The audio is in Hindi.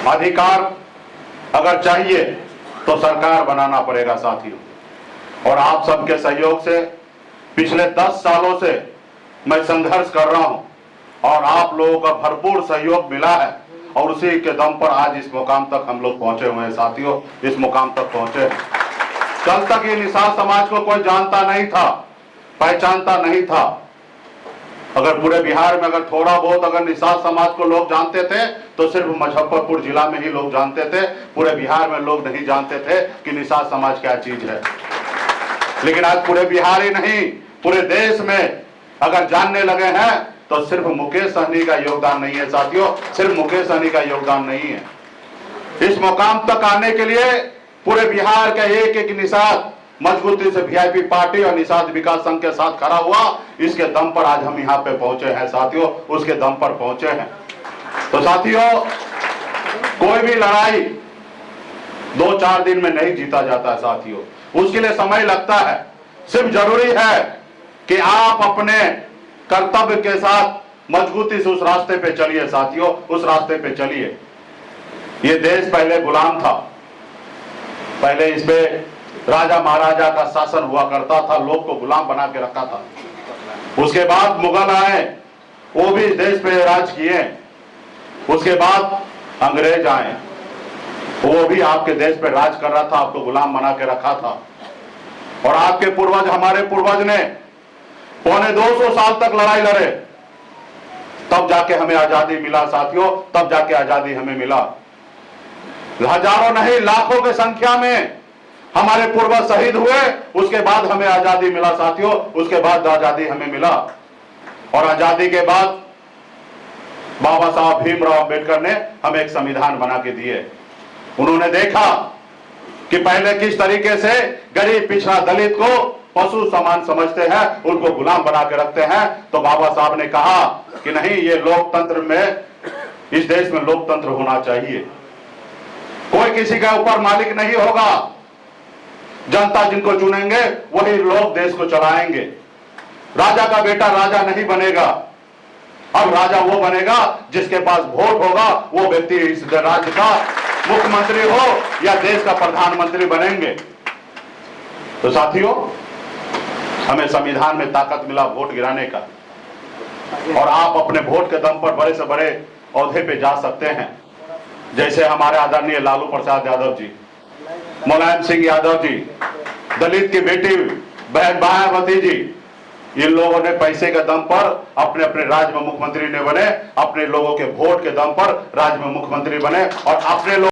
अधिकार अगर चाहिए तो सरकार बनाना पड़ेगा साथियों। और आप सबके सहयोग से पिछले 10 सालों से मैं संघर्ष कर रहा हूं और आप लोगों का भरपूर सहयोग मिला है और उसी के दम पर आज इस मुकाम तक हम लोग पहुंचे हुए हैं साथियों, इस मुकाम तक पहुंचे हैं। कल तक ये निषाद समाज को कोई जानता नहीं था, पहचानता नहीं था। अगर पूरे बिहार में अगर थोड़ा बहुत अगर निषाद समाज को लोग जानते थे तो सिर्फ मुजफ्फरपुर जिला में ही लोग जानते थे, पूरे बिहार में लोग नहीं जानते थे कि निषाद समाज क्या चीज है। लेकिन आज पूरे बिहार ही नहीं पूरे देश में अगर जानने लगे हैं तो सिर्फ मुकेश सहनी का योगदान नहीं है साथियों, सिर्फ मुकेश सहनी का योगदान नहीं है। इस मुकाम तक आने के लिए पूरे बिहार का एक एक निषाद मजबूती से वीआईपी पार्टी और निषाद विकास संघ के साथ खड़ा हुआ, इसके दम पर आज हम यहाँ पे पहुंचे हैं साथियों, उसके दम पर पहुंचे हैं। तो साथियों, कोई भी लड़ाई 2-4 दिन में नहीं जीता जाता है साथियों, उसके लिए समय लगता है। सिर्फ जरूरी है कि आप अपने कर्तव्य के साथ मजबूती से उस रास्ते पे चलिए साथियों, उस रास्ते पे चलिए। ये देश पहले गुलाम था, पहले इसपे राजा महाराजा का शासन हुआ करता था, लोग को गुलाम बना के रखा था। उसके बाद मुगल आए, वो भी इस देश पे राज किए। उसके बाद अंग्रेज आए, वो भी आपके देश पे राज कर रहा था, आपको गुलाम बना के रखा था। और आपके पूर्वज, हमारे पूर्वज ने 250 साल तक लड़ाई लड़े, तब जाके हमें आजादी मिला साथियों, तब जाके आजादी हमें मिला। हजारों नहीं लाखों की संख्या में हमारे पूर्वज शहीद हुए, उसके बाद हमें आजादी मिला साथियों, उसके बाद आजादी हमें मिला। और आजादी के बाद बाबा साहब भीमराव अंबेडकर ने हमें एक संविधान बना के दिए। उन्होंने देखा कि पहले किस तरीके से गरीब पिछड़ा दलित को पशु समान समझते हैं, उनको गुलाम बना के रखते हैं। तो बाबा साहब ने कहा कि नहीं, ये लोकतंत्र में, इस देश में लोकतंत्र होना चाहिए। कोई किसी के ऊपर मालिक नहीं होगा, जनता जिनको चुनेंगे वही लोग देश को चलाएंगे। राजा का बेटा राजा नहीं बनेगा, अब राजा वो बनेगा जिसके पास वोट होगा, वो व्यक्ति इस राज्य का मुख्यमंत्री हो या देश का प्रधानमंत्री बनेंगे। तो साथियों, हमें संविधान में ताकत मिला वोट गिराने का, और आप अपने वोट के दम पर बड़े से बड़े ओहदे पे जा सकते हैं। जैसे हमारे आदरणीय लालू प्रसाद यादव जी, मुलायम सिंह यादव जी, दलित की बेटी बहन मायावती जी, इन लोगों ने पैसे के दम पर अपने अपने राज्य में मुख्यमंत्री ने बने, अपने लोगों के वोट के दम पर राज्य में मुख्यमंत्री बने और अपने लोग